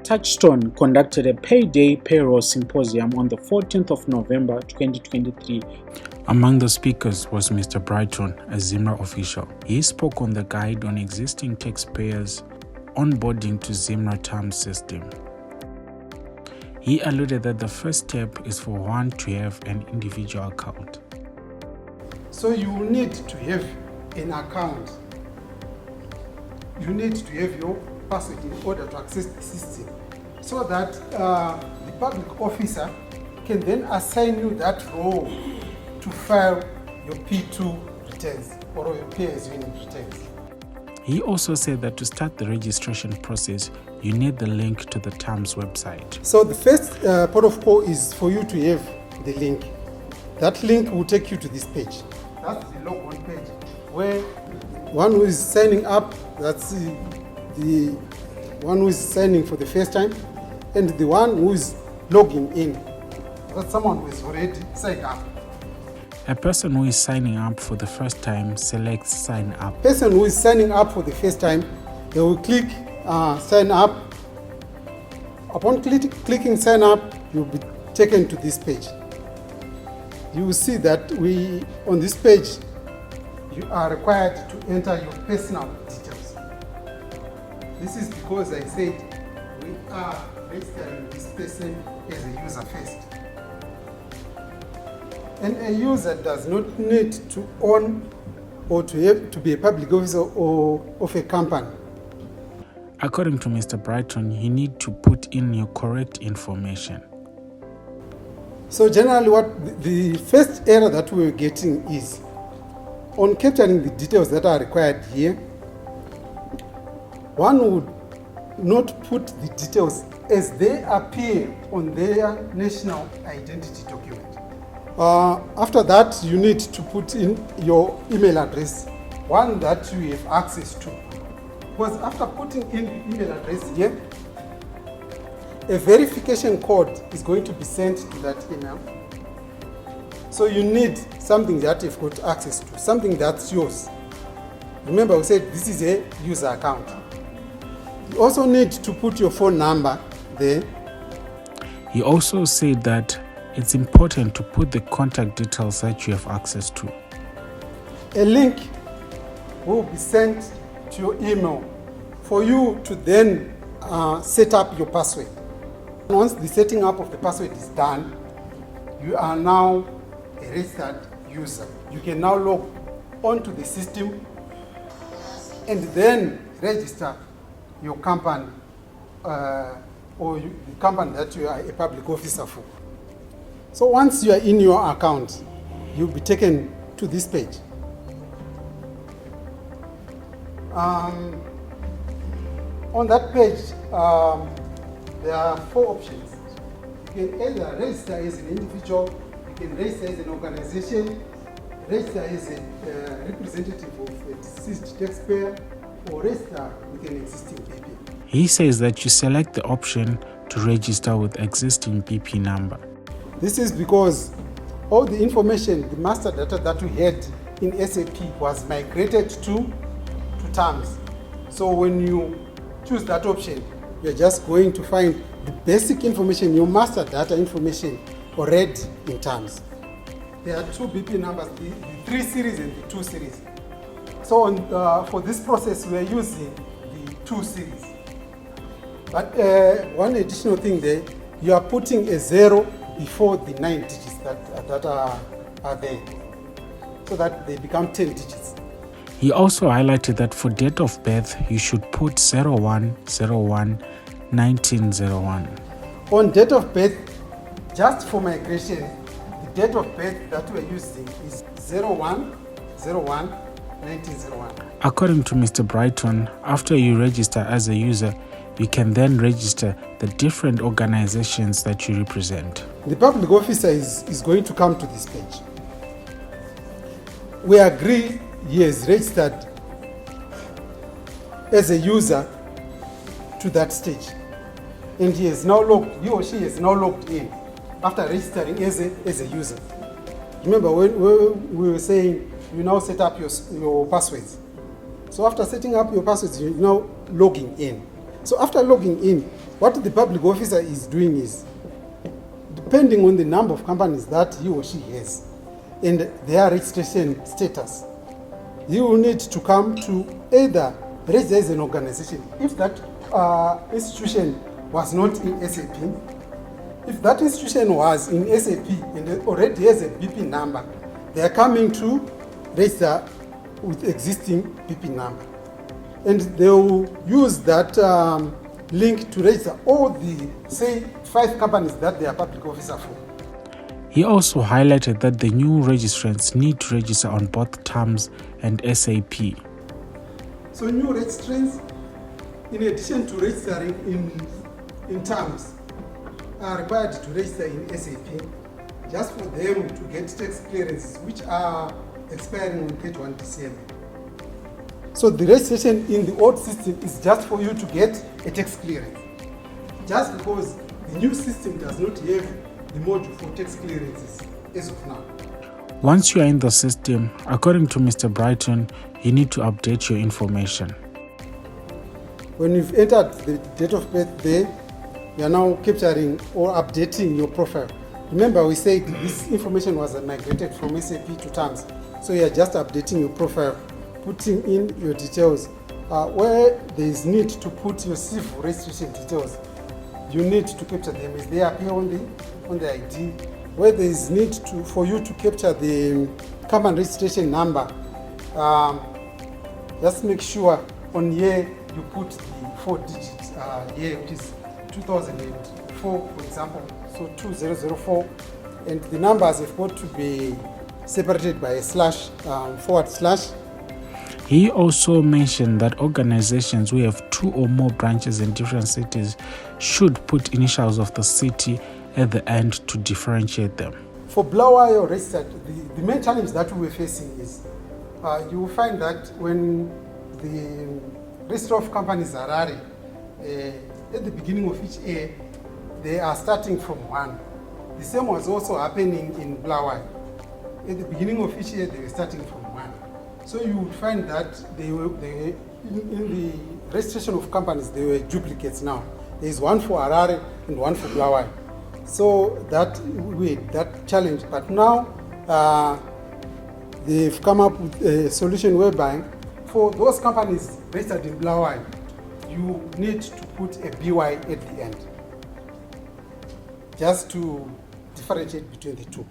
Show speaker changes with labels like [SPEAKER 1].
[SPEAKER 1] Touchstone conducted a payday payroll symposium on the 14th of November 2023. Among the speakers was Mr. Brighton, a ZIMRA official. He spoke on the guide on existing taxpayers onboarding to ZIMRA terms system. He alluded that the first step is for one to have an individual account.
[SPEAKER 2] So you need to have an account. You need to have your password in order to access the system, so that the public officer can then assign you that role to file your P2 returns or your pay-as-you-earn returns.
[SPEAKER 1] He also said that to start the registration process, you need the link to the TAMS website.
[SPEAKER 2] So the first port of call is for you to have the link. That link will take you to this page. That's the log-on page, where one who is signing up, that's the one who is signing for the first time, and the one who is logging in, that's someone who is already signed up.
[SPEAKER 1] A person who is signing up for the first time selects sign up.
[SPEAKER 2] Person who is signing up for the first time, they will click sign up. Upon clicking sign up, you'll be taken to this page. You will see that on this page, you are required to enter your personal details. This is because I said we are registering this person as a user first. And a user does not need to own or to be a public officer or of a company.
[SPEAKER 1] According to Mr. Brighton, you need to put in your correct information.
[SPEAKER 2] So generally what the first error that we're getting is on capturing the details that are required here, one would not put the details as they appear on their national identity document. After that, you need to put in your email address, one that you have access to. Because after putting in the email address here, a verification code is going to be sent to that email. So you need something that you've got access to, something that's yours. Remember, we said this is a user account. You also need to put your phone number there.
[SPEAKER 1] He also said that it's important to put the contact details that you have access to.
[SPEAKER 2] A link will be sent to your email for you to then set up your password. Once the setting up of the password is done, you are now a registered user. You can now log onto the system and then register your company or the company that you are a public officer for. So once you are in your account, you'll be taken to this page. On that page, there are 4 options. You can either register as an individual, you can register as an organization, register as a representative of a deceased taxpayer, or register with an existing BP.
[SPEAKER 1] He says that you select the option to register with existing BP number.
[SPEAKER 2] This is because all the information, the master data that we had in SAP was migrated to TAMS. So when you choose that option, you're just going to find the basic information, your master data information already in TAMS. There are 2 BP numbers, the 3 series and the 2 series. So for this process, we are using the 2 series. But one additional thing there, you are putting a 0 before the 9 digits that are there, so that they become 10 digits.
[SPEAKER 1] He also highlighted that for date of birth, you should put 01/01/1901.
[SPEAKER 2] On date of birth, just for migration, the date of birth that we're using is 01/01/1901.
[SPEAKER 1] According to Mr. Brighton, after you register as a user, you can then register the different organizations that you represent.
[SPEAKER 2] The public officer is going to come to this page. We agree he is registered as a user to that stage. And he or she is now logged in after registering as a user. Remember when we were saying you now set up your passwords. So after setting up your passwords, you're now logging in. So after logging in, what the public officer is doing is, depending on the number of companies that he or she has and their registration status, he will need to come to either register as an organization. If that institution was not in SAP, if that institution was in SAP and already has a BP number, they are coming to register with existing BP number. And they will use that link to register all the, say, 5 companies that they are public officer for.
[SPEAKER 1] He also highlighted that the new registrants need to register on both TAMS and SAP.
[SPEAKER 2] So new registrants, in addition to registering in TAMS, are required to register in SAP just for them to get tax clearances, which are expiring on 31 December. So the registration in the old system is just for you to get a tax clearance. Just because the new system does not have the module for tax clearances as of now.
[SPEAKER 1] Once you are in the system, according to Mr. Brighton, you need to update your information.
[SPEAKER 2] When you've entered the date of birth there, you are now capturing or updating your profile. Remember, we said this information was migrated from SAP to TAMS. So you are just updating your profile, putting in your details. Where there is need to put your civil registration details, you need to capture them as they appear on the ID. Where there is need for you to capture the company registration number, just make sure on here you put the 4 digits here, which is 2004, for example, so 2004, and the numbers have got to be separated by a slash, /.
[SPEAKER 1] He also mentioned that organizations who have 2 or more branches in different cities should put initials of the city at the end to differentiate them.
[SPEAKER 2] For Bulawayo registered, the main challenge that we were facing is you will find that when the register of companies are at the beginning of each year, they are starting from 1. The same was also happening in Bulawayo. At the beginning of each year, they were starting from 1. So you would find that in the registration of companies, they were duplicates now. There is one for Harare and one for Bulawayo. So that challenge. But now they've come up with a solution whereby for those companies registered in Bulawayo, you need to put a BY at the end, just to differentiate between the two.